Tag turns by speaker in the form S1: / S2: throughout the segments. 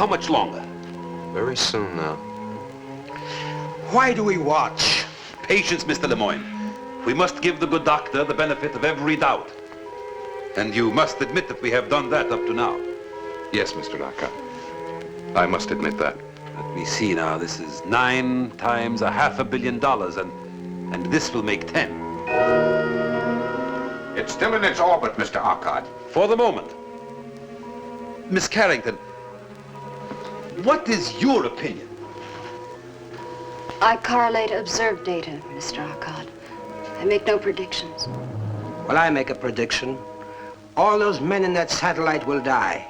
S1: how much longer?
S2: Very soon now.
S1: Why do we watch? Patience, Mr. Lemoyne. We must give the good doctor the benefit of every doubt. And you must admit that we have done that up to now.
S2: Yes, Mr. Arcot. I must admit that.
S1: Let me see now. This is 9 times $500 million, and this will make 10.
S3: It's still in its orbit, Mr. Arcot.
S1: For the moment. Miss Carrington, what is your opinion?
S4: I correlate observed data, Mr. Arcot. I make no predictions.
S5: Well, I make a prediction. All those men in that satellite will die,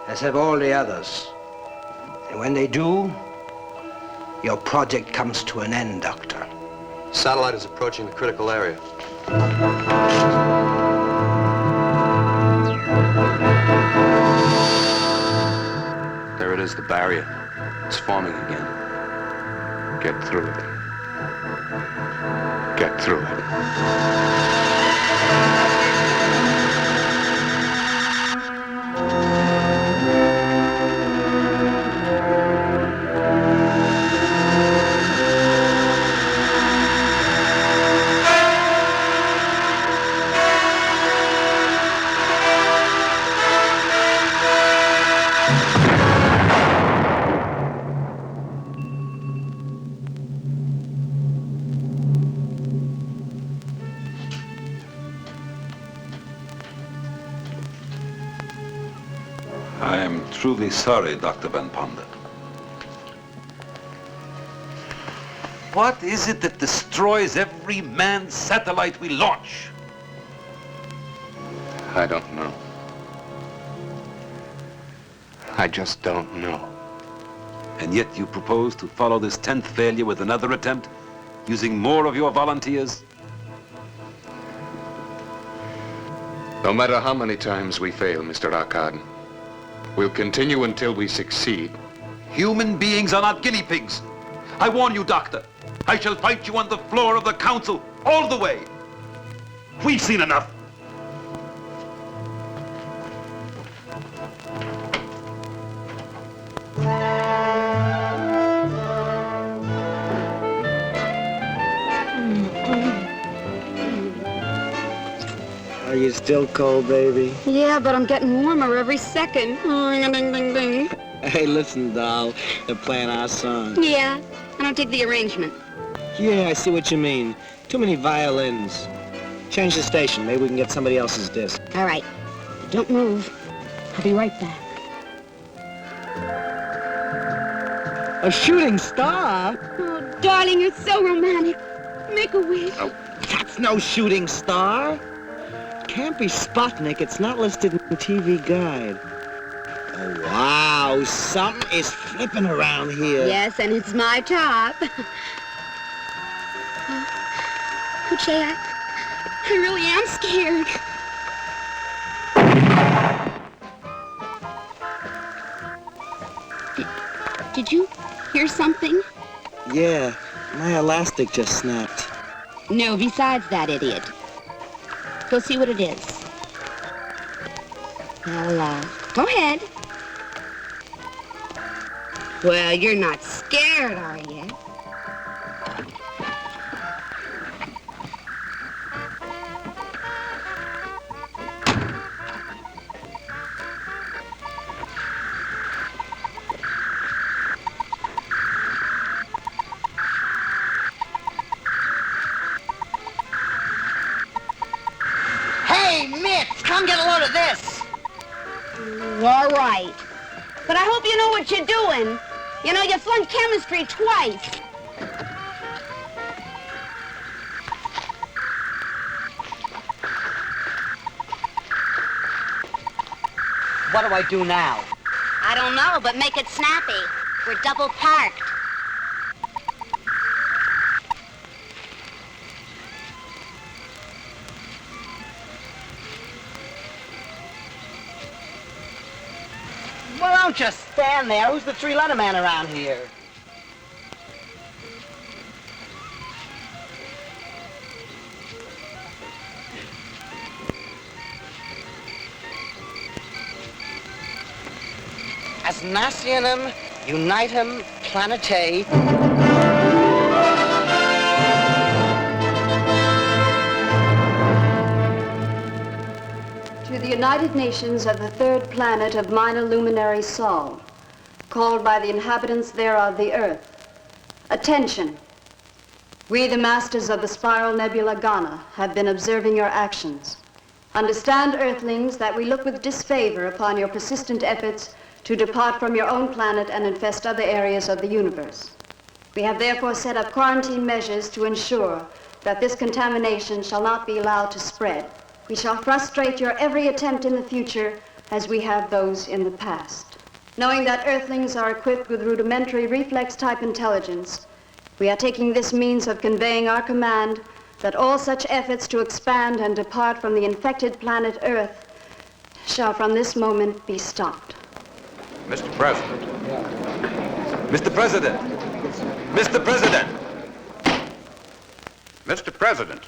S5: as have all the others. And when they do, your project comes to an end, Doctor.
S2: Satellite is approaching the critical area. There it is, the barrier. It's forming again. Get through it. Get through it.
S1: I am truly sorry, Dr. Van Ponder. What is it that destroys every manned satellite we launch?
S2: I don't know. I just don't know.
S1: And yet you propose to follow this 10th failure with another attempt, using more of your volunteers?
S2: No matter how many times we fail, Mr. Arcot, we'll continue until we succeed.
S1: Human beings are not guinea pigs. I warn you, Doctor. I shall fight you on the floor of the council all the way. We've seen enough.
S5: Are you still cold, baby?
S4: Yeah, but I'm getting warmer every second. Ding, ding, ding, ding.
S5: Hey, listen, doll. They're playing our song.
S4: Yeah, I don't dig the arrangement.
S5: Yeah, I see what you mean. Too many violins. Change the station. Maybe we can get somebody else's disc.
S4: All right, don't move. I'll be right back.
S5: A shooting star?
S4: Oh, darling, you're so romantic. Make a wish.
S5: Oh, that's no shooting star. Can't be Sputnik. It's not listed in the TV guide. Oh, wow. Something is flipping around here.
S4: Yes, and it's my top. Oh, Jay, I really am scared. Did you hear something?
S5: Yeah, my elastic just snapped.
S4: No, besides that idiot. Go see what it is. Well, go ahead. Well, you're not scared, are you?
S5: Hey, Mitch, come get a load of this.
S4: All right. But I hope you know what you're doing. You know, you flunked chemistry twice.
S5: What do I do now?
S4: I don't know, but make it snappy. We're double parked.
S5: Well, don't just stand there. Who's the three-letter man around here? as nationem unitem planetae.
S6: To the United Nations of the third planet of minor luminary Sol, called by the inhabitants thereof the Earth. Attention! We, the masters of the spiral nebula Ghana, have been observing your actions. Understand, Earthlings, that we look with disfavor upon your persistent efforts to depart from your own planet and infest other areas of the universe. We have therefore set up quarantine measures to ensure that this contamination shall not be allowed to spread. We shall frustrate your every attempt in the future as we have those in the past. Knowing that Earthlings are equipped with rudimentary reflex-type intelligence, we are taking this means of conveying our command that all such efforts to expand and depart from the infected planet Earth shall from this moment be stopped.
S1: Mr. President. Mr. President. Mr. President.
S3: Mr. President.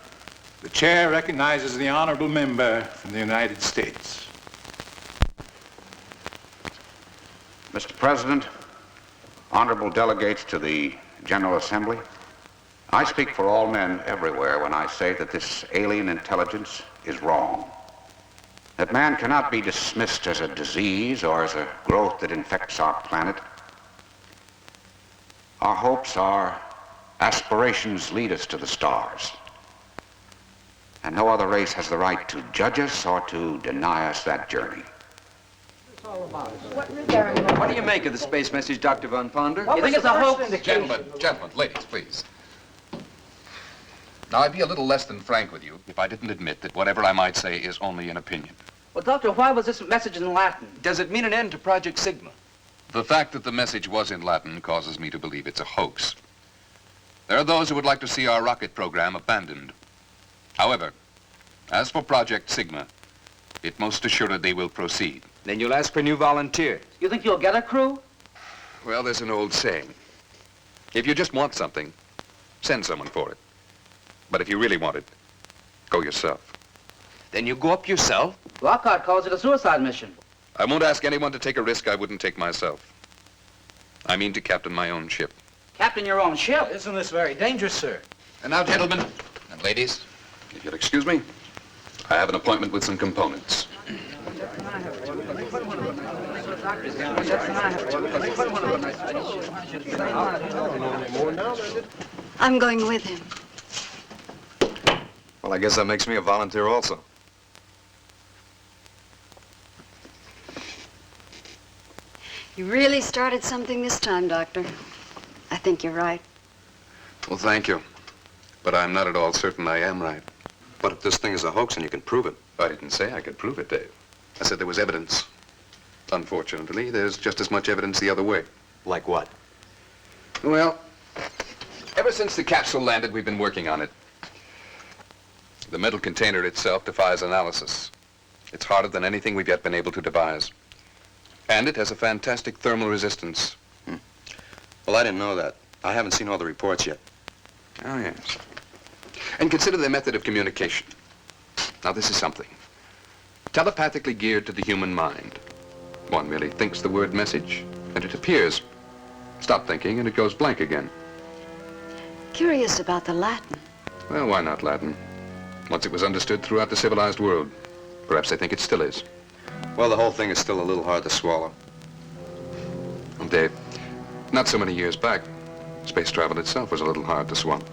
S7: The chair recognizes the honorable member from the United States.
S3: Mr. President, honorable delegates to the General Assembly, I speak for all men everywhere when I say that this alien intelligence is wrong. That man cannot be dismissed as a disease or as a growth that infects our planet. Our hopes, our aspirations lead us to the stars. And no other race has the right to judge us or to deny us that journey.
S8: What do you make of the space message, Dr. Von Ponder?
S5: You think it's a hoax?
S2: Gentlemen, ladies, please. Now, I'd be a little less than frank with you if I didn't admit that whatever I might say is only an opinion.
S5: Well, Doctor, why was this message in Latin?
S8: Does it mean an end to Project Sigma?
S2: The fact that the message was in Latin causes me to believe it's a hoax. There are those who would like to see our rocket program abandoned. However, as for Project Sigma, it most assuredly will proceed.
S8: Then you'll ask for new volunteers.
S5: You think you'll get a crew?
S2: Well, there's an old saying. If you just want something, send someone for it. But if you really want it, go yourself.
S8: Then you go up yourself?
S5: Lockhart calls it a suicide mission.
S2: I won't ask anyone to take a risk I wouldn't take myself. I mean to captain my own ship.
S5: Captain your own ship?
S7: Isn't this very dangerous, sir?
S2: And now, gentlemen and ladies, if you'll excuse me, I have an appointment with some components.
S6: I'm going with him.
S8: Well, I guess that makes me a volunteer also.
S6: You really started something this time, Doctor. I think you're right.
S2: Well, thank you. But I'm not at all certain I am right.
S8: But if this thing is a hoax and you can prove it.
S2: I didn't say I could prove it, Dave. I said there was evidence. Unfortunately, there's just as much evidence the other way.
S8: Like what?
S2: Well, ever since the capsule landed, we've been working on it. The metal container itself defies analysis. It's harder than anything we've yet been able to devise. And it has a fantastic thermal resistance.
S8: Well, I didn't know that. I haven't seen all the reports yet.
S2: Oh, yes. And consider the method of communication. Now, this is something. Telepathically geared to the human mind. One merely thinks the word message, and it appears. Stop thinking, and it goes blank again.
S6: Curious about the Latin.
S2: Well, why not Latin? Once it was understood throughout the civilized world. Perhaps they think it still is.
S8: Well, the whole thing is still a little hard to swallow.
S2: And Dave, not so many years back, space travel itself was a little hard to swallow.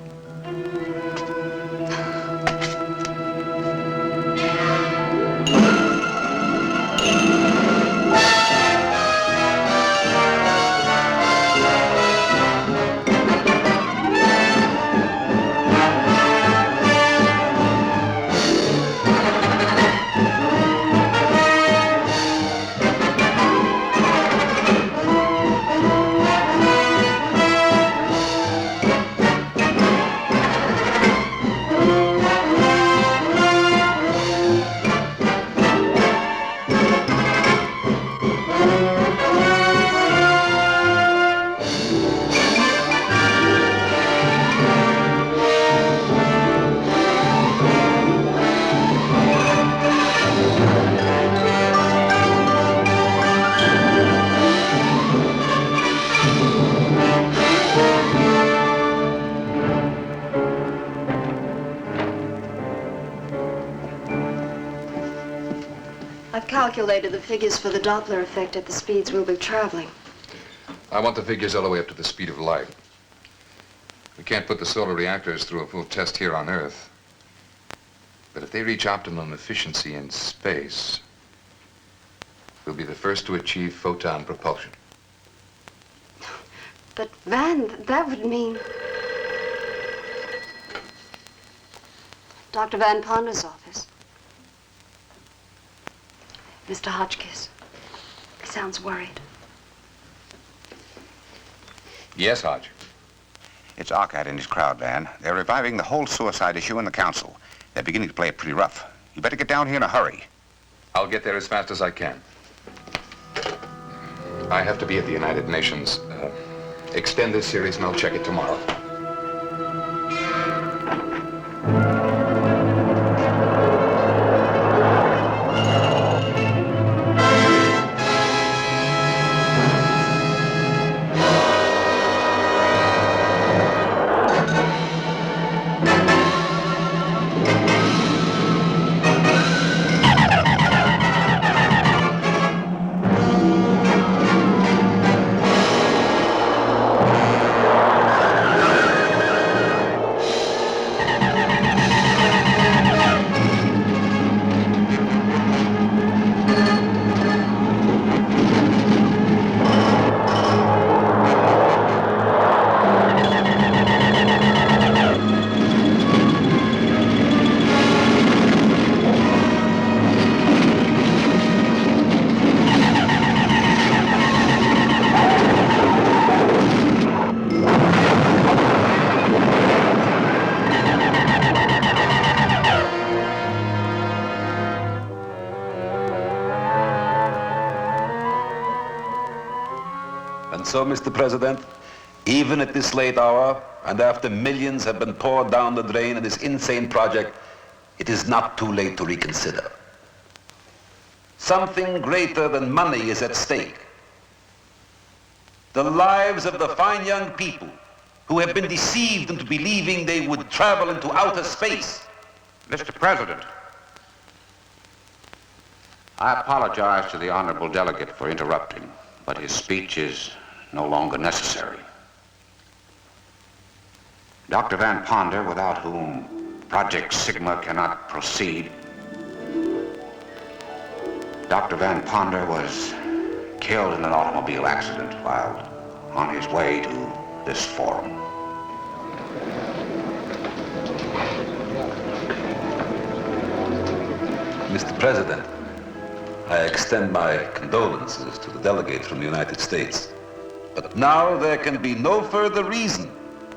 S6: calculated the figures for the Doppler effect at the speeds we'll be traveling.
S2: I want the figures all the way up to the speed of light. We can't put the solar reactors through a full test here on Earth. But if they reach optimum efficiency in space, we'll be the first to achieve photon propulsion.
S6: But, Van, that would mean... Dr. Van Ponder's office. Mr. Hotchkiss. He sounds worried.
S2: Yes, Hodge.
S3: It's Arcad and his crowd, Van. They're reviving the whole suicide issue in the council. They're beginning to play it pretty rough. You better get down here in a hurry.
S2: I'll get there as fast as I can. I have to be at the United Nations. Extend this series and I'll check it tomorrow.
S1: So, Mr. President, even at this late hour, and after millions have been poured down the drain in this insane project, it is not too late to reconsider. Something greater than money is at stake. The lives of the fine young people who have been deceived into believing they would travel into outer space.
S3: Mr. President, I apologize to the honorable delegate for interrupting, but his speech is no longer necessary. Dr. Van Ponder, without whom Project Sigma cannot proceed, Dr. Van Ponder was killed in an automobile accident while on his way to this forum.
S1: Mr. President, I extend my condolences to the delegate from the United States. But now there can be no further reason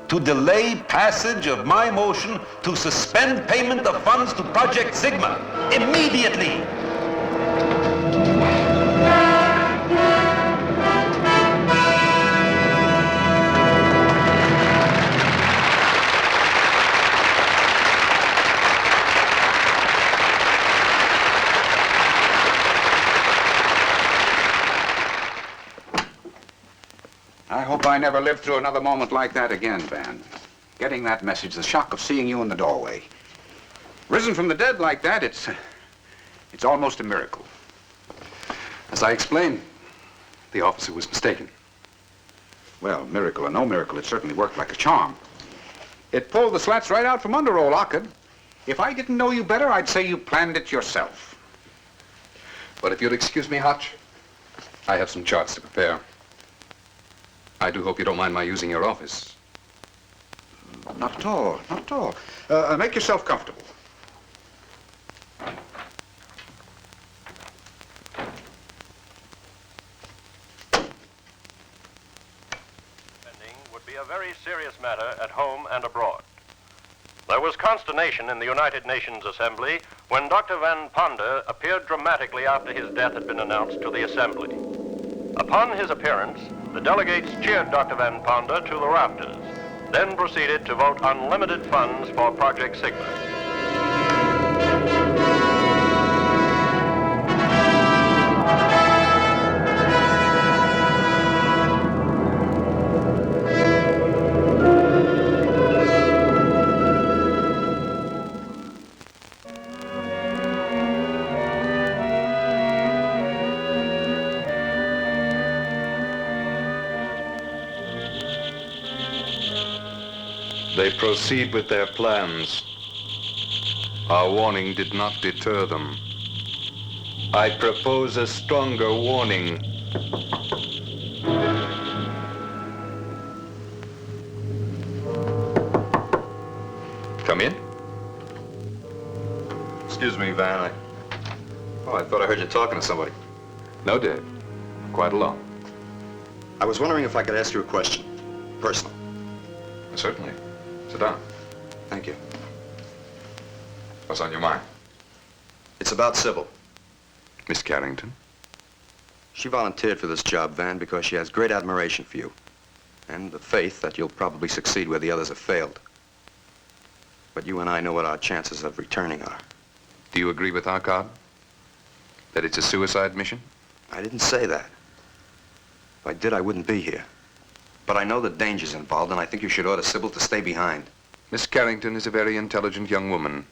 S1: to delay passage of my motion to suspend payment of funds to Project Sigma immediately.
S3: I hope I never live through another moment like that again, Van. Getting that message, the shock of seeing you in the doorway. Risen from the dead like that, it's almost a miracle.
S2: As I explained, the officer was mistaken.
S3: Well, miracle or no miracle, it certainly worked like a charm. It pulled the slats right out from under old Ockett. If I didn't know you better, I'd say you planned it yourself.
S2: But if you'll excuse me, Hotch, I have some charts to prepare. I do hope you don't mind my using your office.
S3: Not at all, not at all. Make yourself comfortable.
S9: Would be a very serious matter at home and abroad. There was consternation in the United Nations Assembly when Dr. Van Ponder appeared dramatically after his death had been announced to the Assembly. Upon his appearance, the delegates cheered Dr. Van Ponder to the rafters, then proceeded to vote unlimited funds for Project Sigma.
S2: They proceed with their plans. Our warning did not deter them. I propose a stronger warning. Come in.
S8: Excuse me, Van. I thought I heard you talking to somebody.
S2: No, Dave. Quite alone.
S8: I was wondering if I could ask you a question. Personal.
S2: Certainly. Sit down.
S8: Thank you.
S2: What's on your mind?
S8: It's about Sybil.
S2: Miss Carrington?
S8: She volunteered for this job, Van, because she has great admiration for you. And the faith that you'll probably succeed where the others have failed. But you and I know what our chances of returning are.
S2: Do you agree with our card? That it's a suicide mission?
S8: I didn't say that. If I did, I wouldn't be here. But I know the dangers involved, and I think you should order Sybil to stay behind.
S2: Miss Carrington is a very intelligent young woman,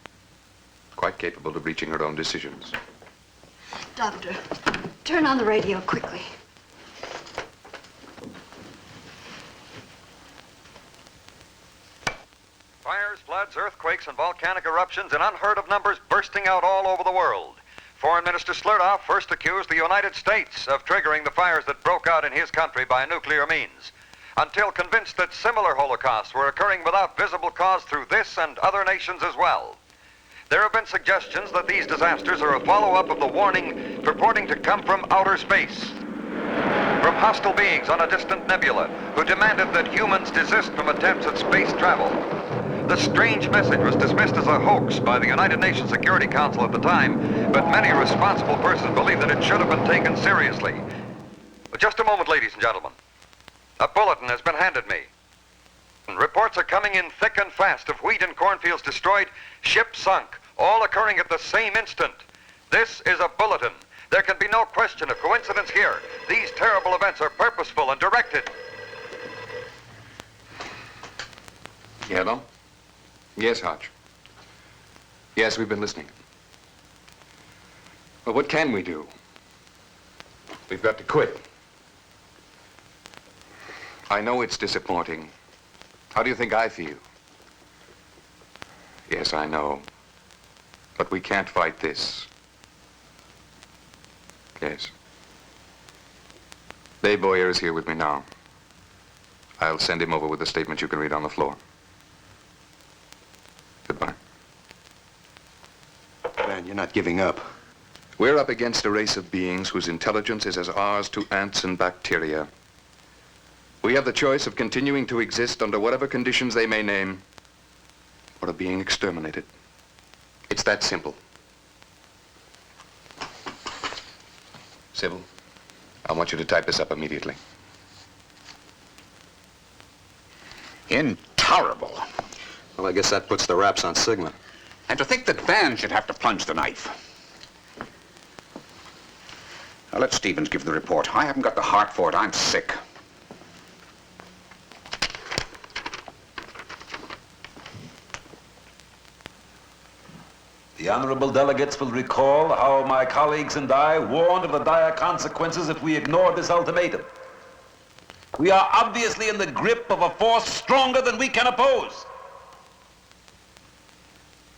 S2: quite capable of reaching her own decisions.
S6: Doctor, turn on the radio quickly.
S10: Fires, floods, earthquakes, and volcanic eruptions in unheard of numbers bursting out all over the world. Foreign Minister Slurdoff first accused the United States of triggering the fires that broke out in his country by nuclear means, until convinced that similar holocausts were occurring without visible cause through this and other nations as well. There have been suggestions that these disasters are a follow-up of the warning purporting to come from outer space, from hostile beings on a distant nebula who demanded that humans desist from attempts at space travel. The strange message was dismissed as a hoax by the United Nations Security Council at the time, but many responsible persons believe that it should have been taken seriously. But just a moment, ladies and gentlemen. A bulletin has been handed me. Reports are coming in thick and fast of wheat and cornfields destroyed, ships sunk, all occurring at the same instant. This is a bulletin. There can be no question of coincidence here. These terrible events are purposeful and directed.
S2: Yellow? Yes, Hodge. Yes, we've been listening. Well, what can we do? We've got to quit. I know it's disappointing. How do you think I feel? Yes, I know. But we can't fight this. Yes. Dave Boyer is here with me now. I'll send him over with a statement you can read on the floor. Goodbye.
S8: Man, you're not giving up.
S2: We're up against a race of beings whose intelligence is as ours to ants and bacteria. We have the choice of continuing to exist under whatever conditions they may name, or of being exterminated. It's that simple. Sybil, I want you to type this up immediately.
S3: Intolerable.
S8: Well, I guess that puts the wraps on Sigma.
S3: And to think that Van should have to plunge the knife. Now, let Stevens give the report. I haven't got the heart for it. I'm sick.
S1: The honorable delegates will recall how my colleagues and I warned of the dire consequences if we ignored this ultimatum. We are obviously in the grip of a force stronger than we can oppose.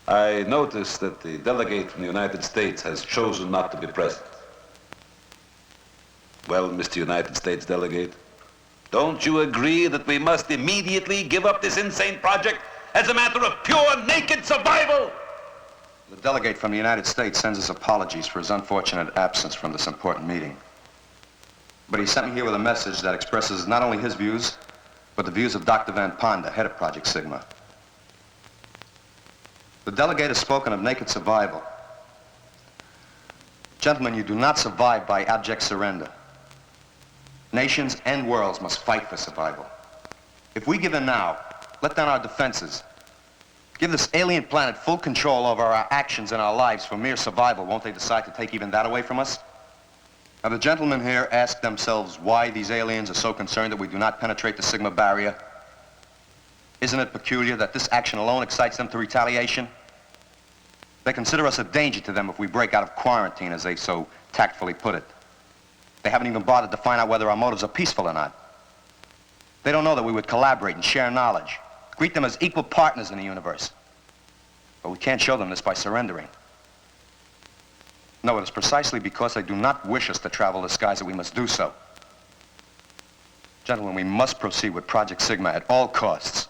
S1: I notice that the delegate from the United States has chosen not to be present. Well, Mr. United States delegate, don't you agree that we must immediately give up this insane project as a matter of pure, naked survival?
S8: The delegate from the United States sends his apologies for his unfortunate absence from this important meeting. But he sent me here with a message that expresses not only his views, but the views of Dr. Van Ponda, head of Project Sigma. The delegate has spoken of naked survival. Gentlemen, you do not survive by abject surrender. Nations and worlds must fight for survival. If we give in now, let down our defenses, give this alien planet full control over our actions and our lives for mere survival, won't they decide to take even that away from us? Now, the gentlemen here ask themselves why these aliens are so concerned that we do not penetrate the Sigma barrier. Isn't it peculiar that this action alone excites them to retaliation? They consider us a danger to them if we break out of quarantine, as they so tactfully put it. They haven't even bothered to find out whether our motives are peaceful or not. They don't know that we would collaborate and share knowledge, Greet them as equal partners in the universe. But we can't show them this by surrendering. No, it is precisely because they do not wish us to travel the skies that we must do so. Gentlemen, we must proceed with Project Sigma at all costs.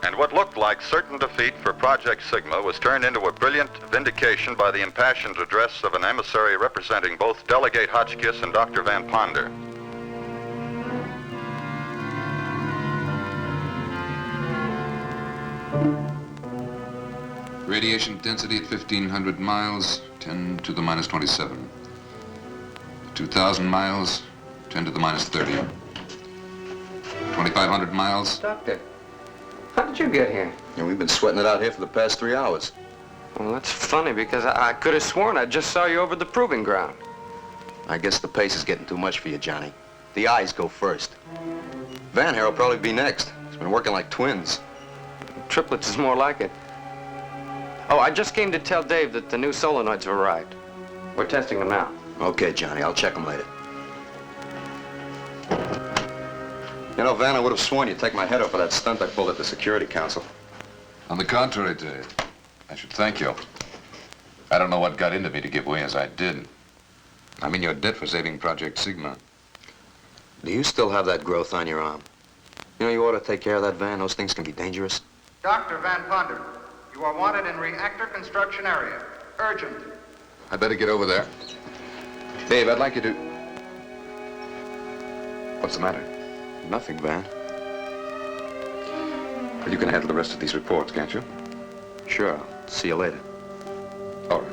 S10: And what looked like certain defeat for Project Sigma was turned into a brilliant vindication by the impassioned address of an emissary representing both Delegate Hotchkiss and Dr. Van Ponder.
S2: Radiation density at 1,500 miles, 10 to the minus 27. 2,000 miles, 10 to the minus 30. 2,500 miles.
S11: Doctor, how did you get here?
S8: Yeah, we've been sweating it out here for the past 3 hours.
S11: Well, that's funny because I could have sworn I just saw you over the proving ground.
S8: I guess the pace is getting too much for you, Johnny. The eyes go first. Van here will probably be next. He's been working like twins.
S11: Triplets is more like it. Oh, I just came to tell Dave that the new solenoids have arrived. We're testing them now.
S8: Okay, Johnny, I'll check them later. You know, Van, I would have sworn you'd take my head off for that stunt I pulled at the Security Council.
S2: On the contrary, Dave, I should thank you. I don't know what got into me to give way as I did. I'm in your debt for saving Project Sigma.
S8: Do you still have that growth on your arm? You know, you ought to take care of that, Van. Those things can be dangerous.
S3: Dr. Van Ponder, you are wanted in reactor construction area. Urgent.
S2: I better get over there. Dave, I'd like you to... What's the matter?
S8: Nothing, Van.
S2: Well, you can handle the rest of these reports, can't you?
S8: Sure. I'll see you later.
S2: All right.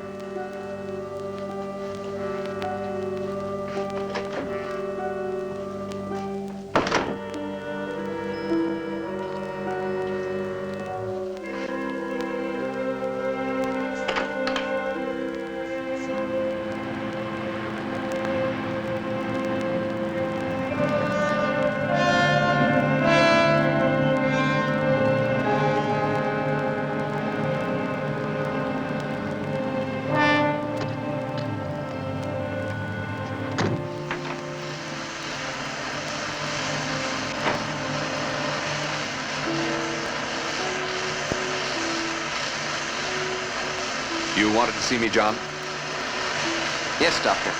S2: You wanted to see me, John?
S11: Yes, Doctor.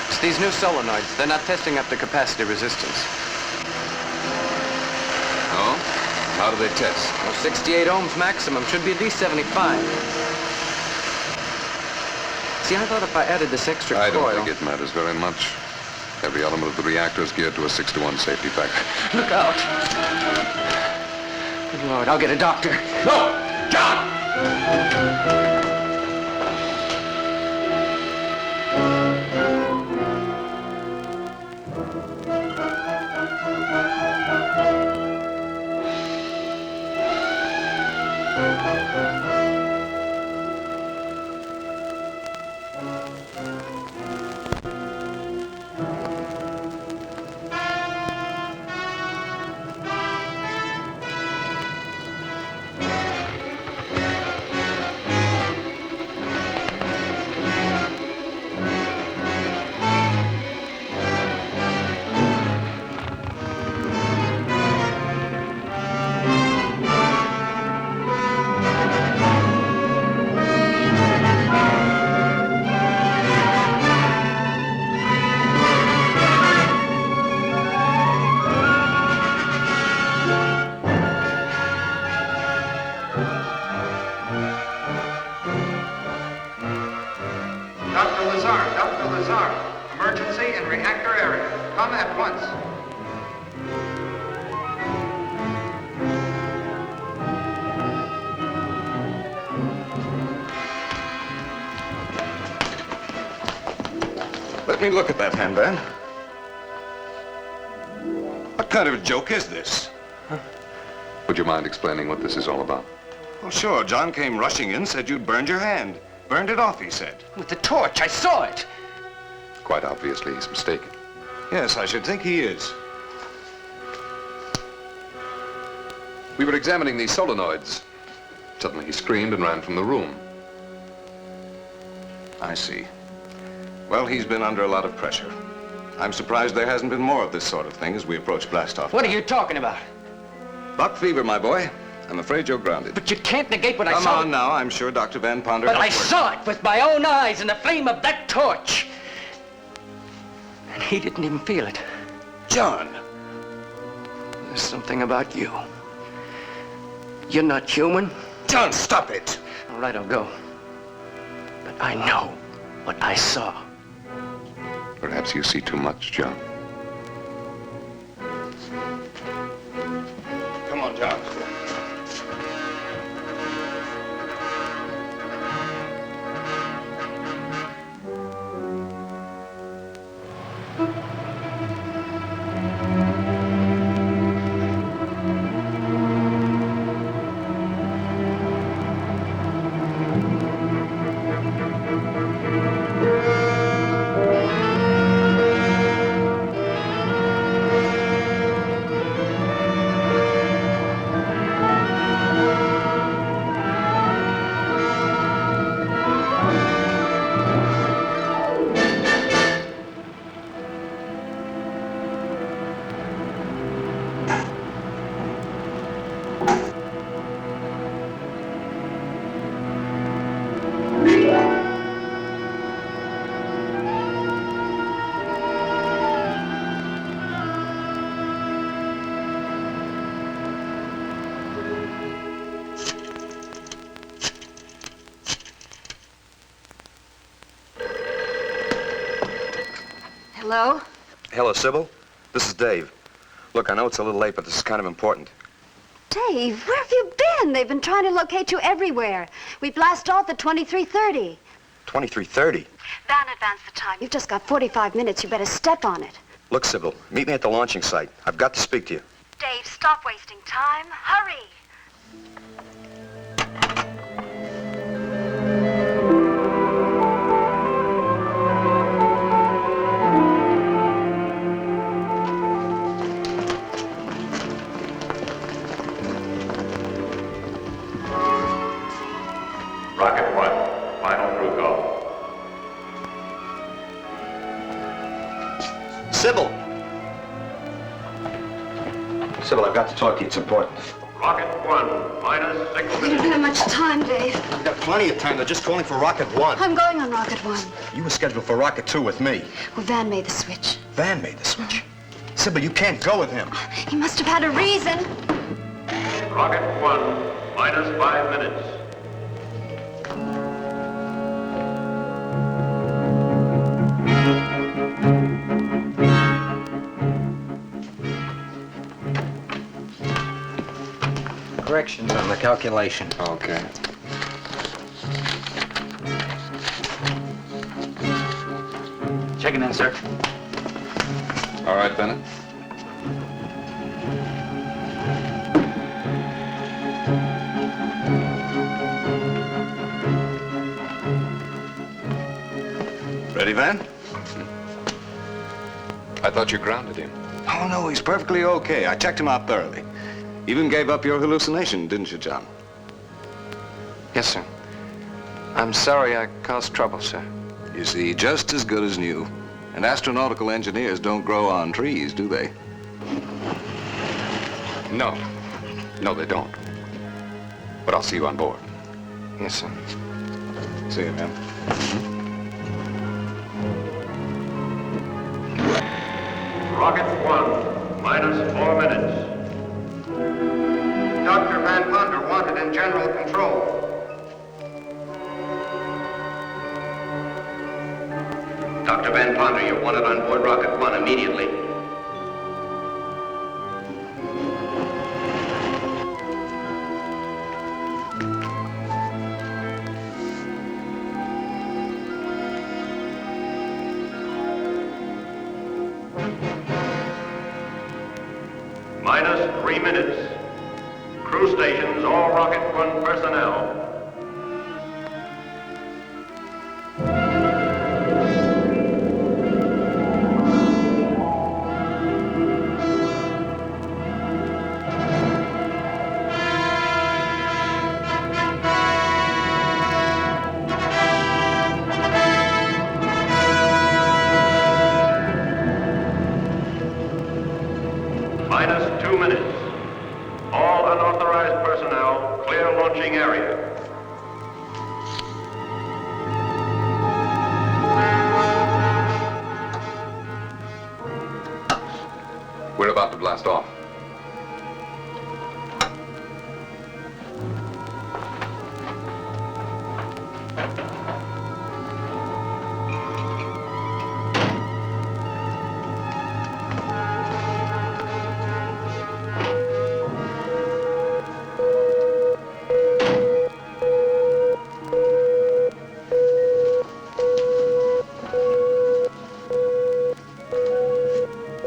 S11: It's these new solenoids. They're not testing up to capacity resistance.
S2: Oh? How do they test?
S11: Well, 68 ohms maximum. Should be at least 75. See, I thought if I added this extra
S2: I
S11: coil...
S2: don't think it matters very much. Every element of the reactor is geared to a 6-to-1 safety factor.
S11: Look out! Good Lord, I'll get a doctor.
S2: No! John!
S3: Dr. Lazar, emergency in reactor area. Come at once.
S12: Let me look at that handband. What kind of a joke is this?
S2: Would you mind explaining what this is all about?
S12: Well, sure. John came rushing in, said you'd burned your hand. Burned it off, he said.
S11: With the torch, I saw it.
S2: Quite obviously, he's mistaken.
S12: Yes, I should think he is.
S2: We were examining these solenoids. Suddenly he screamed and ran from the room.
S12: I see. Well, he's been under a lot of pressure. I'm surprised there hasn't been more of this sort of thing as we approach blastoff.
S5: What are you talking about?
S12: Buck fever, my boy. I'm afraid you're grounded.
S5: But you can't negate what I saw.
S12: Come on now. I'm sure Dr. Van Ponder...
S5: But I saw it with my own eyes in the flame of that torch. And he didn't even feel it.
S12: John!
S5: There's something about you. You're not human.
S12: John, stop it!
S5: All right, I'll go. But I know what I saw.
S2: Perhaps you see too much, John.
S12: Come on, John.
S6: Hello?
S8: Hello, Sybil. This is Dave. Look, I know it's a little late, but this is kind of important.
S6: Dave, where have you been? They've been trying to locate you everywhere. We blast off at 23:30.
S8: 23:30?
S6: Van, advance the time. You've just got 45 minutes. You better step on it.
S8: Look, Sybil, meet me at the launching site. I've got to speak to you.
S6: Dave, stop wasting time. Hurry.
S9: Rocket 1, final crew call.
S8: Sybil! Sybil, I've got to talk to you. It's important.
S9: Rocket 1, minus 6
S6: We don't
S9: minutes.
S6: have much time, Dave.
S8: I've got plenty of time. They're just calling for Rocket 1.
S6: I'm going on Rocket 1.
S8: You were scheduled for Rocket 2 with me.
S6: Well, Van made the switch.
S8: Van made the switch. Sybil, you can't go with him.
S6: He must have had a reason.
S9: Rocket 1, minus 5 minutes.
S5: Corrections on the calculation.
S2: Okay.
S5: Checking in, sir.
S2: All right, Bennett.
S12: Ready, Van?
S2: I thought you grounded him.
S12: Oh, no, he's perfectly okay. I checked him out thoroughly. Even gave up your hallucination, didn't you, John?
S11: Yes, sir. I'm sorry I caused trouble, sir.
S12: You see, just as good as new. And astronautical engineers don't grow on trees, do they?
S2: No. No, they don't. But I'll see you on board.
S11: Yes, sir.
S12: See you, man.
S9: Rocket 1, minus 4 minutes.
S3: Dr. Van Ponder wanted in general control.
S13: Dr. Van Ponder, you're wanted on board Rocket 1 immediately.
S9: Minus 3 minutes. Crew stations, all Rocket 1 personnel. minus 2 minutes. All unauthorized personnel, clear launching area.
S2: We're about to blast off.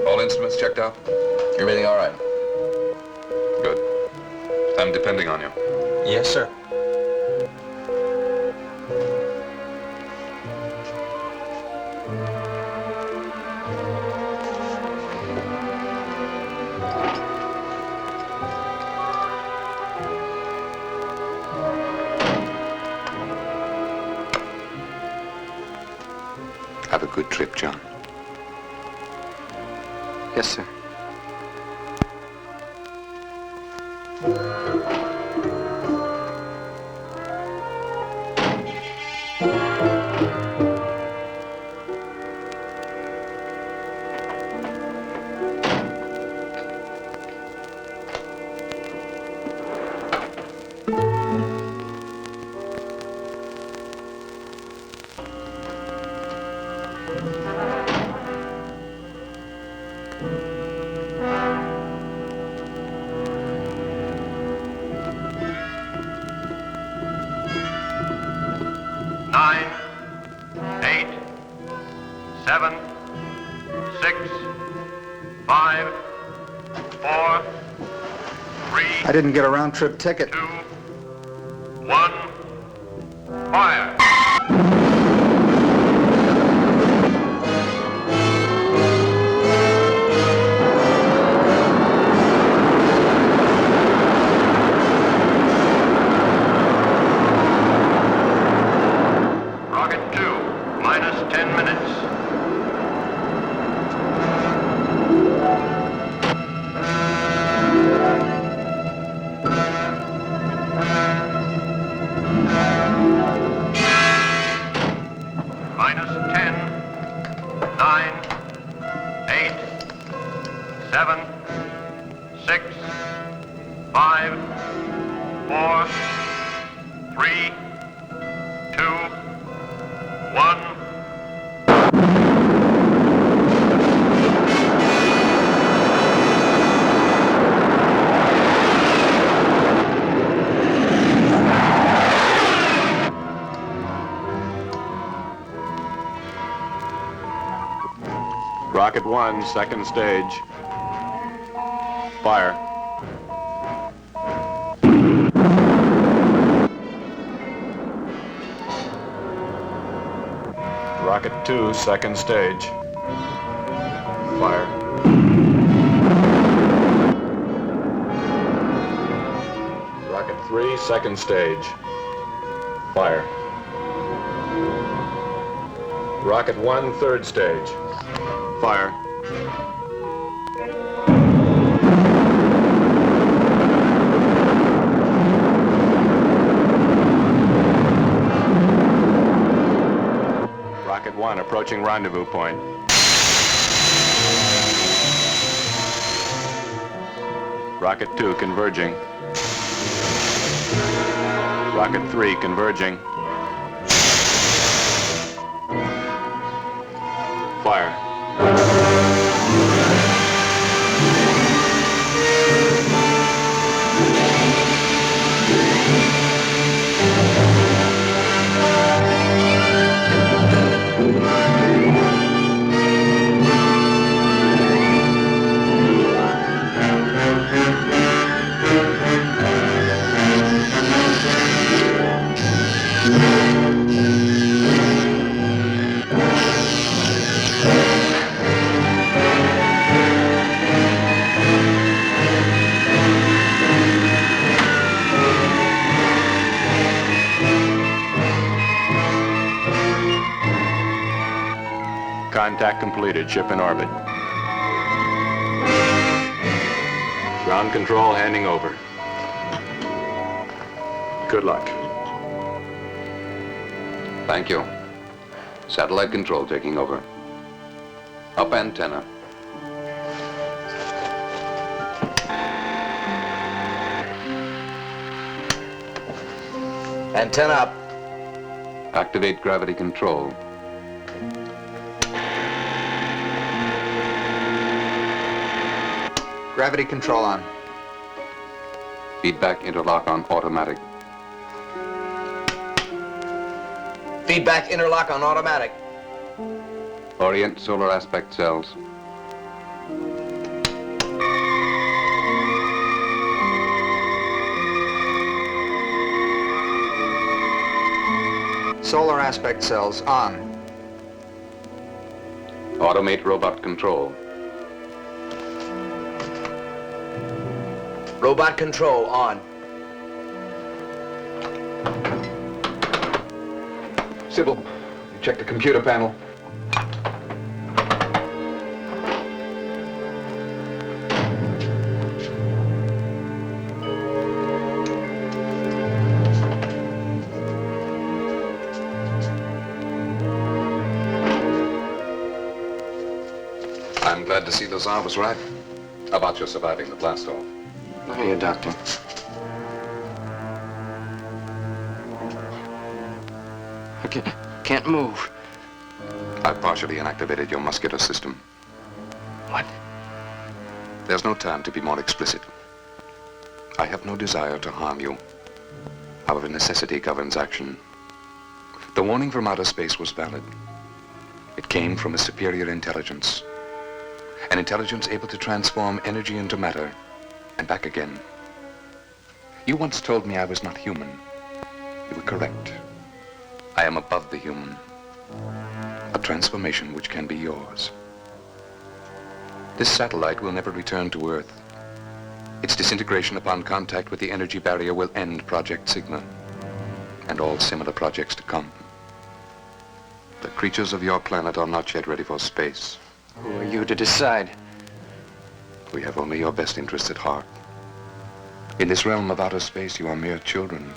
S2: All instruments checked out?
S14: Everything all right?
S2: Good. I'm depending on you.
S14: Yes, sir.
S2: Have a good trip, John.
S11: Yes, sir.
S15: I didn't get a round-trip ticket.
S9: 2, 1, fire! Rocket 2, minus 10 minutes. Minus 10, 9, 8, 7, 6, 5, 4, 3, 2, 1.
S12: Rocket 1, second stage. Fire. Rocket 2, second stage. Fire. Rocket 3, second stage. Fire. Rocket 1, third stage. Fire. Rocket 1 approaching rendezvous point. Rocket 2 converging. Rocket 3 converging. Fire. Contact completed. Ship in orbit.
S2: Ground control handing over. Good luck. Thank you. Satellite control taking over. Up antenna.
S14: Antenna up.
S2: Activate gravity control.
S15: Gravity control on.
S2: Feedback interlock on automatic.
S14: Feedback interlock on automatic.
S2: Orient solar aspect cells.
S15: Solar aspect cells on.
S2: Automate robot control.
S14: Robot control on.
S2: Sybil, check the computer panel. I'm glad to see the Tsar was right about your surviving the blast off.
S11: How are you, Doctor? I can't move.
S2: I've partially inactivated your muscular system.
S11: What?
S2: There's no time to be more explicit. I have no desire to harm you. However, necessity governs action. The warning from outer space was valid. It came from a superior intelligence. An intelligence able to transform energy into matter and back again. You once told me I was not human. You were correct. I am above the human. A transformation which can be yours. This satellite will never return to Earth. Its disintegration upon contact with the energy barrier will end Project Sigma and all similar projects to come. The creatures of your planet are not yet ready for space.
S11: Who are you to decide?
S2: We have only your best interests at heart. In this realm of outer space, you are mere children.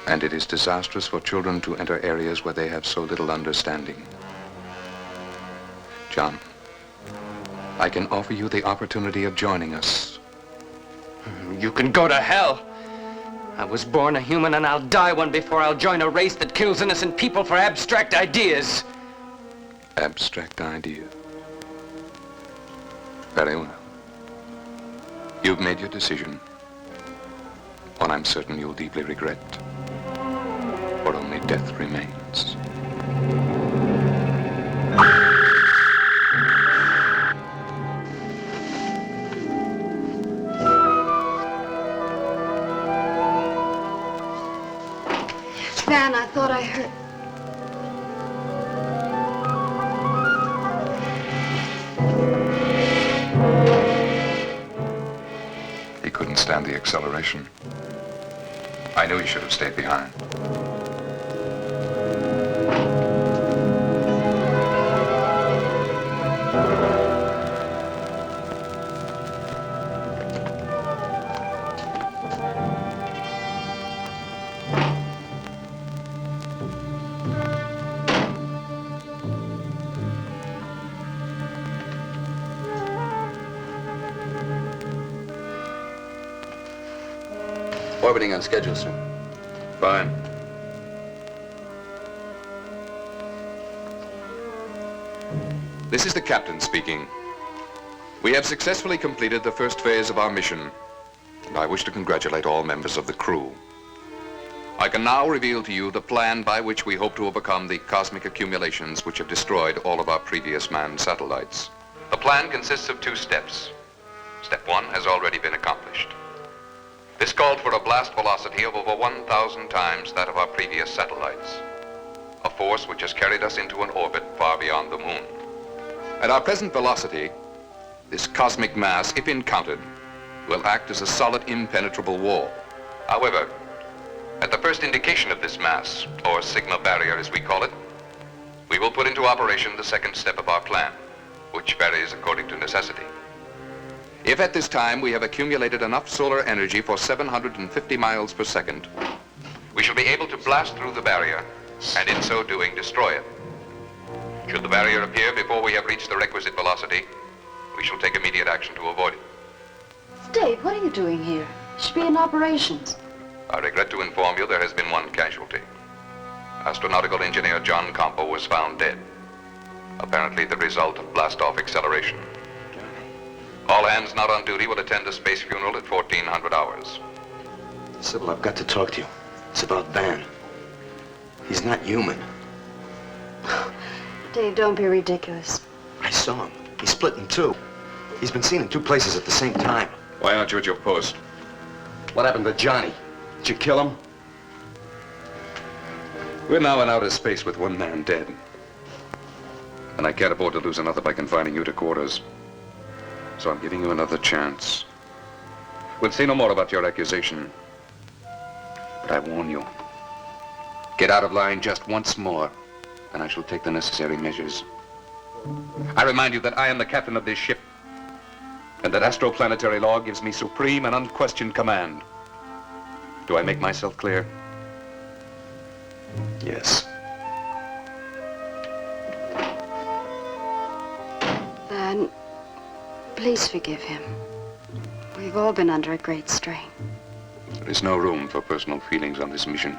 S2: And it is disastrous for children to enter areas where they have so little understanding. John, I can offer you the opportunity of joining us.
S11: You can go to hell. I was born a human and I'll die one before I'll join a race that kills innocent people for abstract ideas.
S2: Abstract idea. Very well. You've made your decision. One I'm certain you'll deeply regret. For only death remains.
S6: Van, I thought I heard...
S2: He couldn't stand the acceleration. I knew he should have stayed behind.
S16: Orbiting on schedule, sir.
S2: Fine. This is the captain speaking. We have successfully completed the first phase of our mission, and I wish to congratulate all members of the crew. I can now reveal to you the plan by which we hope to overcome the cosmic accumulations which have destroyed all of our previous manned satellites. The plan consists of 2 steps. Step 1 has already been accomplished. This called for a blast velocity of over 1,000 times that of our previous satellites, a force which has carried us into an orbit far beyond the moon. At our present velocity, this cosmic mass, if encountered, will act as a solid, impenetrable wall. However, at the first indication of this mass, or Sigma barrier as we call it, we will put into operation the second step of our plan, which varies according to necessity. If at this time we have accumulated enough solar energy for 750 miles per second, we shall be able to blast through the barrier, and in so doing, destroy it. Should the barrier appear before we have reached the requisite velocity, we shall take immediate action to avoid it.
S6: Dave, what are you doing here? You should be in operations.
S2: I regret to inform you there has been one casualty. Astronautical engineer John Compo was found dead. Apparently the result of blast-off acceleration. All hands not on duty will attend a space funeral at 1400 hours.
S8: Sybil, I've got to talk to you. It's about Van. He's not human.
S6: Dave, don't be ridiculous.
S8: I saw him. He's split in two. He's been seen in two places at the same time.
S2: Why aren't you at your post?
S8: What happened to Johnny? Did you kill him?
S2: We're now in outer space with one man dead. And I can't afford to lose another by confining you to quarters. So I'm giving you another chance. We'll say no more about your accusation. But I warn you, get out of line just once more, and I shall take the necessary measures. I remind you that I am the captain of this ship, and that astroplanetary law gives me supreme and unquestioned command. Do I make myself clear?
S8: Yes.
S6: Van, please forgive him. We've all been under a great strain.
S2: There is no room for personal feelings on this mission.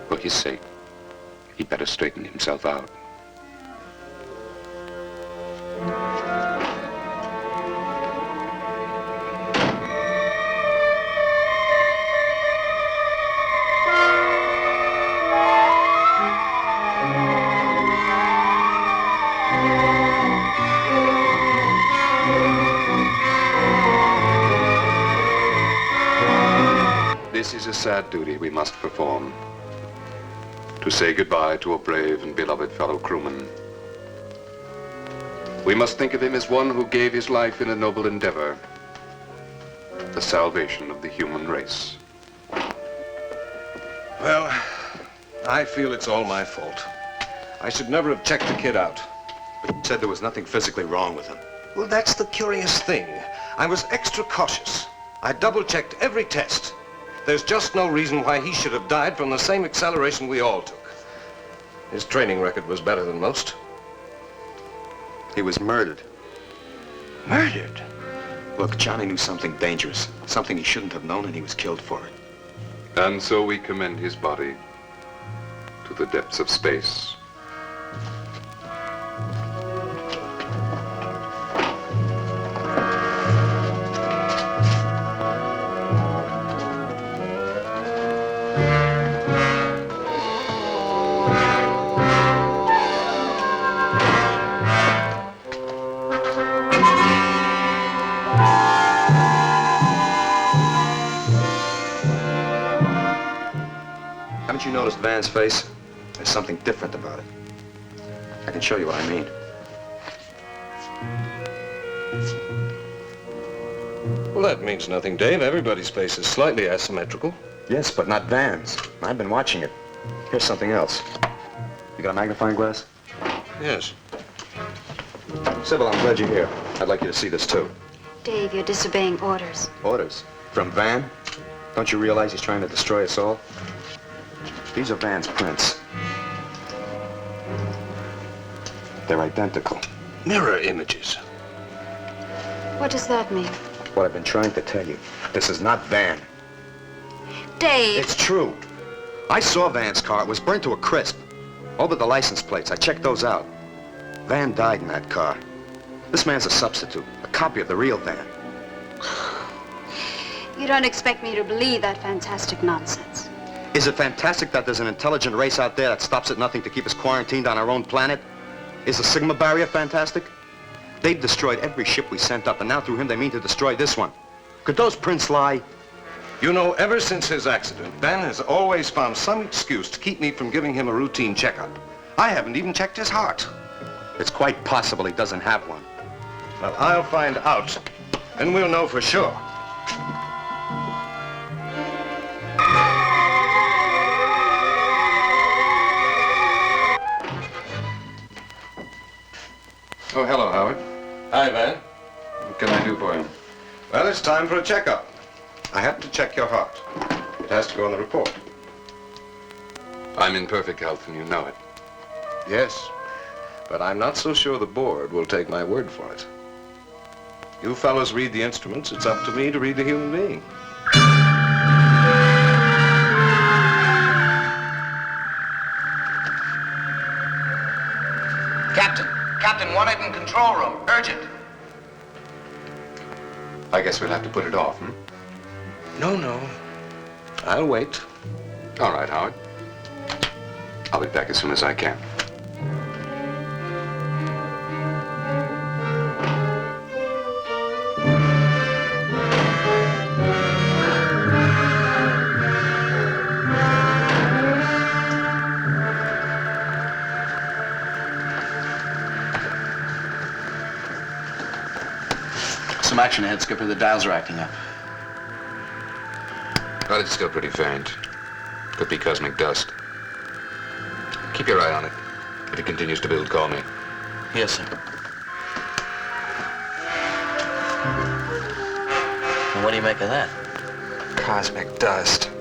S2: For his sake, he'd better straighten himself out. This is a sad duty we must perform. To say goodbye to a brave and beloved fellow crewman. We must think of him as one who gave his life in a noble endeavor. The salvation of the human race.
S12: Well, I feel it's all my fault. I should never have checked the kid out.
S8: But you said there was nothing physically wrong with him.
S12: Well, that's the curious thing. I was extra cautious. I double-checked every test. There's just no reason why he should have died from the same acceleration we all took. His training record was better than most.
S8: He was murdered.
S12: Murdered?
S8: Look, Johnny knew something dangerous, something he shouldn't have known, and he was killed for it.
S2: And so we commend his body to the depths of space.
S8: Haven't you noticed Van's face? There's something different about it. I can show you what I mean.
S12: Well, that means nothing, Dave. Everybody's face is slightly asymmetrical.
S8: Yes, but not Van's. I've been watching it. Here's something else. You got a magnifying glass?
S12: Yes.
S8: Sybil, I'm glad you're here. I'd like you to see this, too.
S6: Dave, you're disobeying orders.
S8: Orders? From Van? Don't you realize he's trying to destroy us all? These are Van's prints. They're identical.
S12: Mirror images.
S6: What does that mean?
S8: What I've been trying to tell you. This is not Van.
S6: Dave!
S8: It's true. I saw Van's car. It was burnt to a crisp. All but the license plates. I checked those out. Van died in that car. This man's a substitute, a copy of the real Van.
S6: You don't expect me to believe that fantastic nonsense.
S8: Is it fantastic that there's an intelligent race out there that stops at nothing to keep us quarantined on our own planet? Is the Sigma barrier fantastic? They've destroyed every ship we sent up, and now through him they mean to destroy this one. Could those prints lie?
S12: You know, ever since his accident, Van has always found some excuse to keep me from giving him a routine checkup. I haven't even checked his heart.
S8: It's quite possible he doesn't have one.
S12: Well, I'll find out, and we'll know for sure.
S2: Oh, hello, Howard.
S12: Hi, Van.
S2: What can I do for you?
S12: Well, it's time for a checkup. I happen to check your heart. It has to go on the report.
S2: I'm in perfect health, and you know it.
S12: Yes, but I'm not so sure the board will take my word for it. You fellows read the instruments. It's up to me to read the human being.
S14: Captain, wanted in control room. Urgent.
S2: I guess we'll have to put it off, hmm?
S12: No. I'll wait.
S2: All right, Howard. I'll be back as soon as I can.
S14: Some action ahead, Skipper. The dials are acting up.
S2: But it's still pretty faint. Could be cosmic dust. Keep your eye on it. If it continues to build, call me.
S14: Yes, sir. And what do you make of that?
S11: Cosmic dust.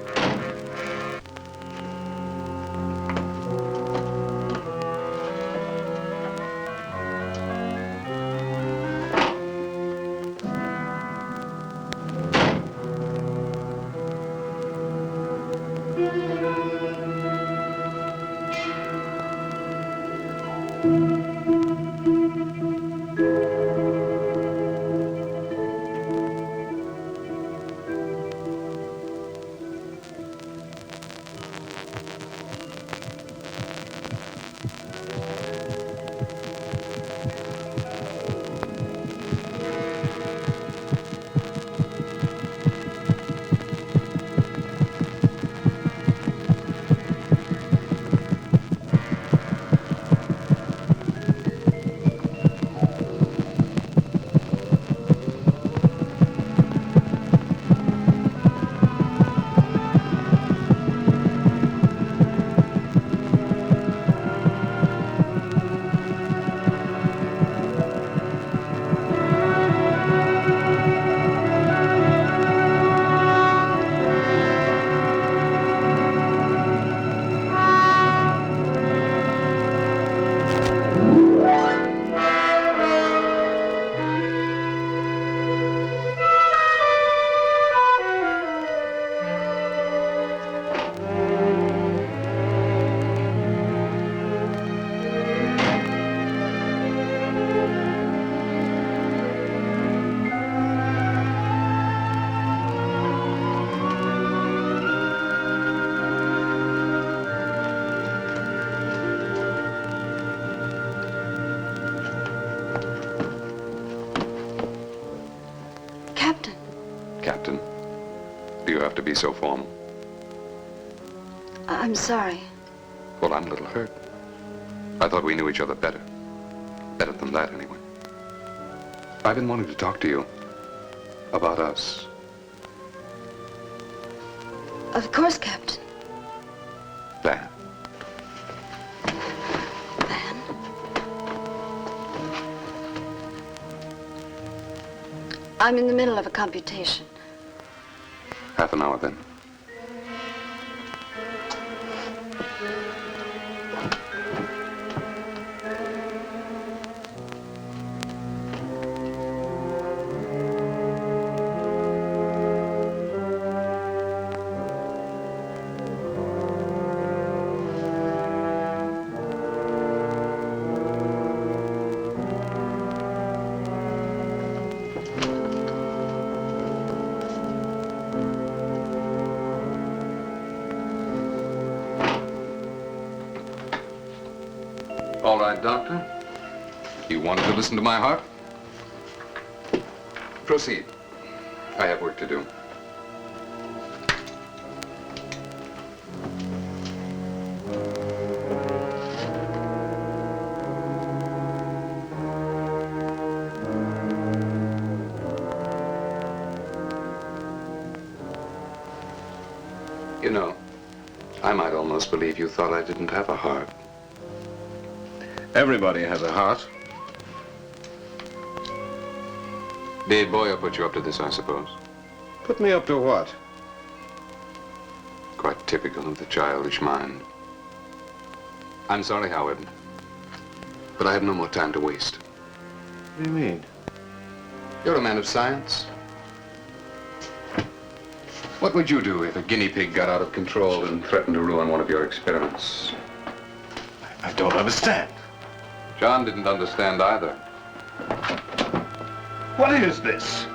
S2: Captain, do you have to be so formal?
S6: I'm sorry.
S2: Well, I'm a little hurt. I thought we knew each other better. Better than that, anyway. I've been wanting to talk to you about us.
S6: Of course, Captain.
S2: Van.
S6: Van? I'm in the middle of a computation.
S2: Half an hour, then. All right, Doctor. You wanted to listen to my heart? Proceed. I have work to do. You know, I might almost believe you thought I didn't have a heart.
S12: Everybody has a heart.
S2: Dave Boyer put you up to this, I suppose.
S3: Put me up to what?
S2: Quite typical of the childish mind. I'm sorry, Howard, but I have no more time to waste.
S3: What do you mean?
S2: You're a man of science. What would you do if a guinea pig got out of control and threatened to ruin one of your experiments?
S3: I don't understand.
S2: John didn't understand either.
S3: What is this?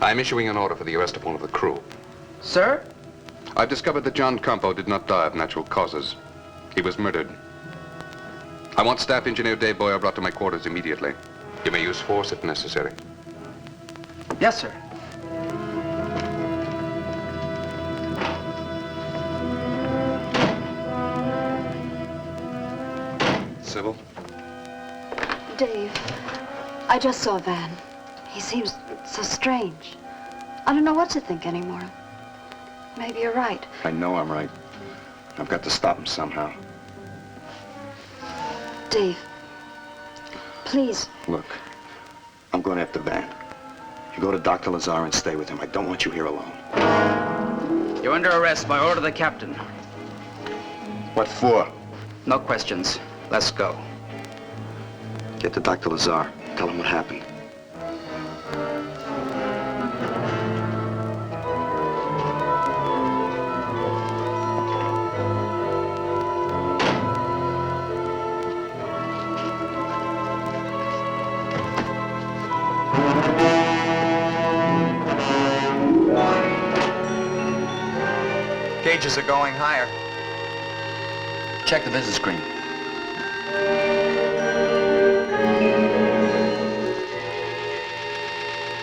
S2: I'm issuing an order for the arrest of one of the crew.
S15: Sir?
S2: I've discovered that John Campo did not die of natural causes. He was murdered. I want Staff Engineer Dave Boyer brought to my quarters immediately. You may use force if necessary.
S15: Yes, sir.
S2: Sybil?
S6: Dave, I just saw Van. He seems so strange. I don't know what to think anymore. Maybe you're right.
S8: I know I'm right. I've got to stop him somehow.
S6: Dave, please.
S8: Look, I'm going after Van. You go to Dr. Lazar and stay with him. I don't want you here alone.
S14: You're under arrest by order of the captain.
S8: What for?
S14: No questions. Let's go.
S8: Get to Dr. Lazar. Tell him what happened.
S15: Gauges are going higher.
S14: Check the visit screen.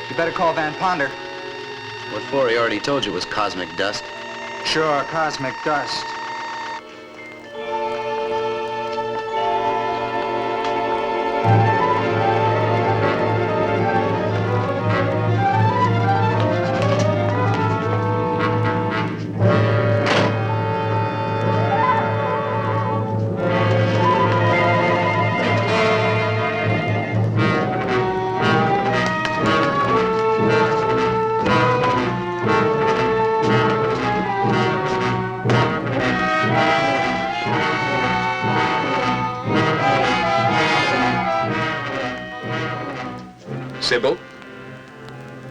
S15: You better call Van Ponder.
S14: What for? He already told you it was cosmic dust.
S15: Sure, cosmic dust.
S2: Sybil,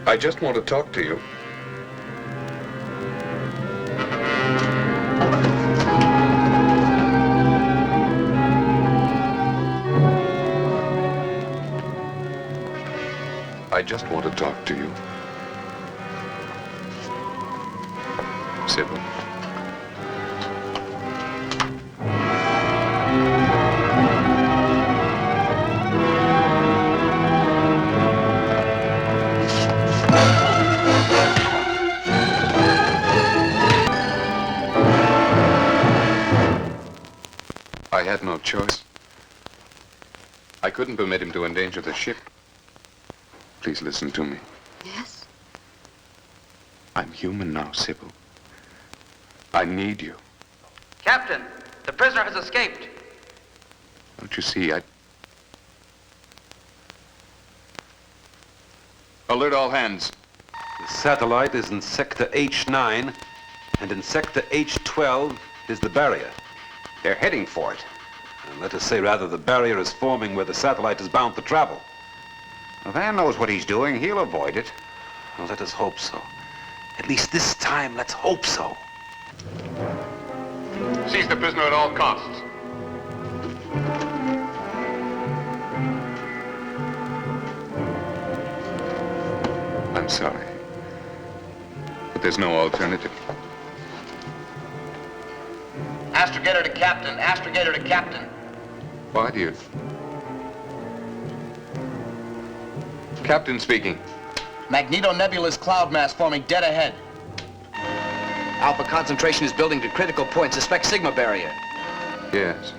S2: I just want to talk to you. I just want to talk to you. Sybil. I had no choice. I couldn't permit him to endanger the ship. Please listen to me.
S6: Yes?
S2: I'm human now, Sybil. I need you.
S14: Captain, the prisoner has escaped.
S2: Don't you see, Alert all hands.
S1: The satellite is in sector H9, and in sector H12 is the barrier.
S3: They're heading for it.
S1: And let us say, rather, the barrier is forming where the satellite is bound to travel.
S3: Well, Van knows what he's doing. He'll avoid it.
S1: Well, let us hope so. At least this time, let's hope so.
S2: Seize the prisoner at all costs. I'm sorry, but there's no alternative.
S14: Astrogator to captain. Astrogator to captain.
S2: Why do you... Captain speaking.
S14: Magneto nebulous cloud mass forming dead ahead. Alpha concentration is building to critical point. Suspect Sigma barrier.
S2: Yes.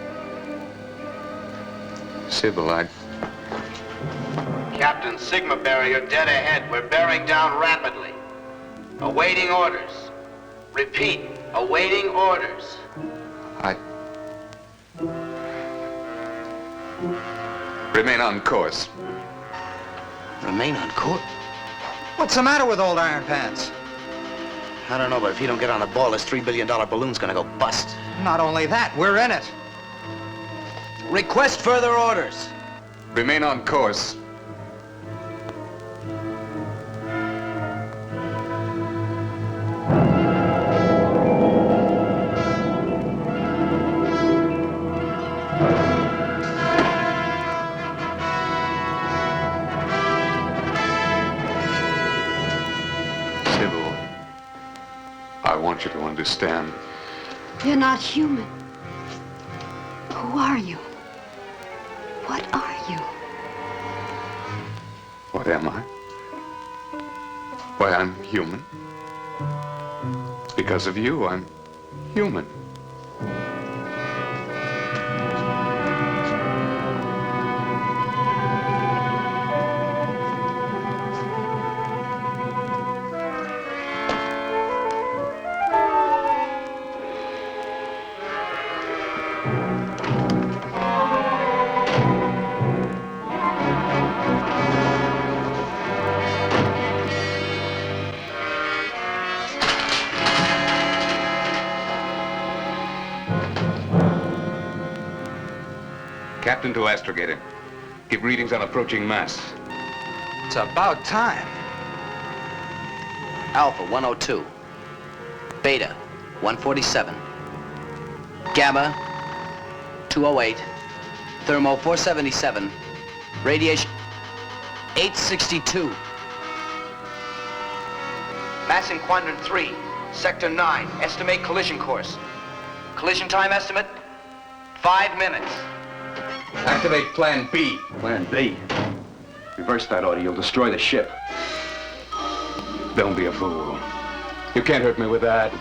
S2: Sybil,
S13: Captain, Sigma barrier dead ahead. We're bearing down rapidly. Awaiting orders. Repeat, awaiting orders.
S2: Remain on course.
S14: Remain on course?
S15: What's the matter with old Iron Pants?
S14: I don't know, but if you don't get on the ball, this $3 billion balloon's gonna go bust.
S15: Not only that, we're in it.
S14: Request further orders.
S2: Remain on course. Sybil, I want you to understand.
S6: You're not human. Who are you? What are you?
S2: What am I? Why, I'm human. Because of you, I'm human. Captain to astrogator. Give readings on approaching mass.
S15: It's about time.
S14: Alpha 102. Beta 147. Gamma 208. Thermo 477. Radiation 862. Mass in quadrant 3, sector 9. Estimate collision course. Collision time estimate 5 minutes.
S2: Activate Plan B.
S8: Plan B? Reverse that order, you'll destroy the ship.
S2: Don't be a fool. You can't hurt me with that.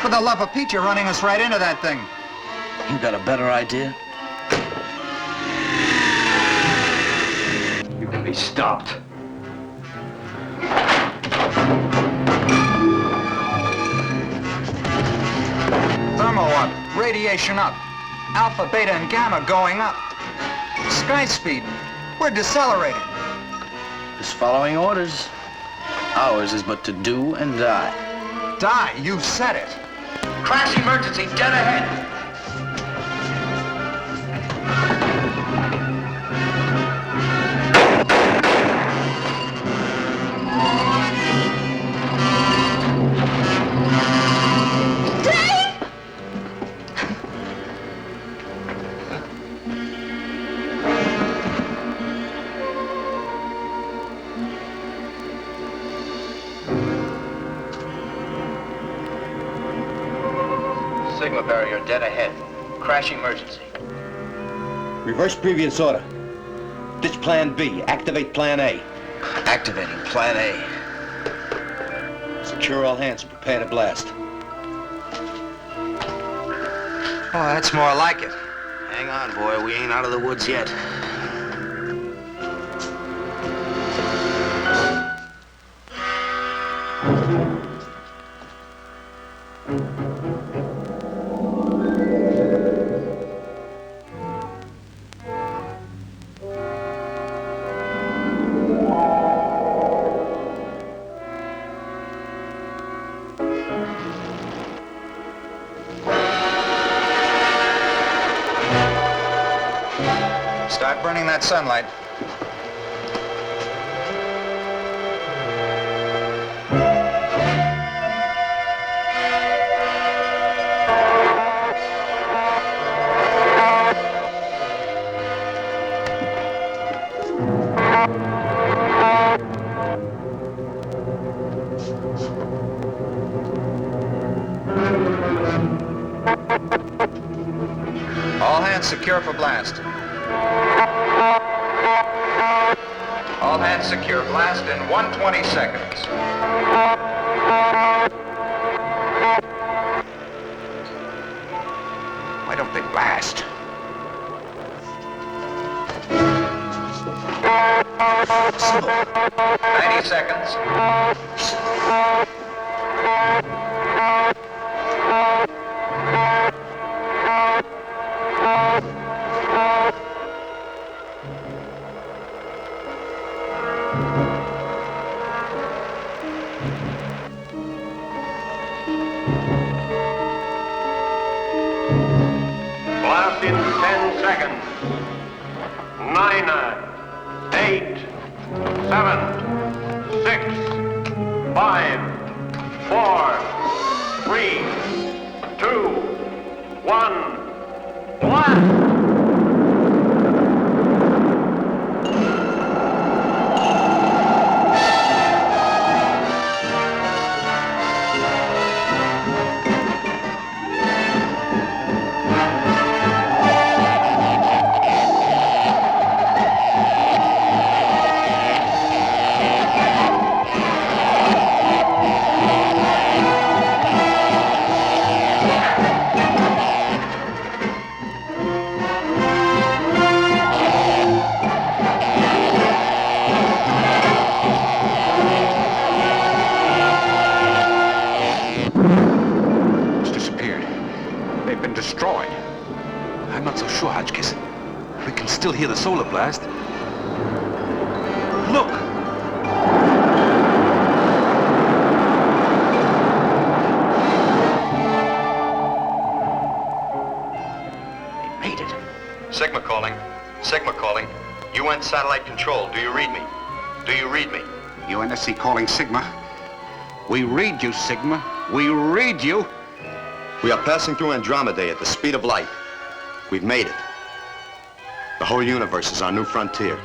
S15: For the love of Pete, you're running us right into that thing.
S14: You got a better idea?
S8: You can be stopped.
S15: Thermo up, radiation up, alpha, beta, and gamma going up. Sky speed, we're decelerating.
S14: Just following orders. Ours is but to do and die.
S15: Die, you said it.
S14: Crash emergency, dead ahead. Sigma barrier dead ahead. Crash emergency.
S8: Reverse previous order. Ditch Plan B. Activate Plan A.
S14: Activating Plan A.
S8: Secure all hands and prepare to blast.
S15: Oh, that's more like it.
S14: Hang on, boy. We ain't out of the woods yet.
S15: Start burning that sunlight.
S14: hands secure for blast. All hands secure. Blast in 120 seconds.
S3: Why don't they blast?
S14: So, 90 seconds.
S9: Blast in 10 seconds. 9, 8, 7, 6, 5, 4, 3, 2, 1, blast!
S3: Destroyed.
S1: I'm not so sure, Hodgkiss. We can still hear the solar blast. Look!
S3: They made it.
S8: Sigma calling. Sigma calling. UN satellite control. Do you read me? Do you read me?
S3: UNSC calling Sigma. We read you, Sigma. We read you.
S8: We are passing through Andromeda at the speed of light. We've made it. The whole universe is our new frontier.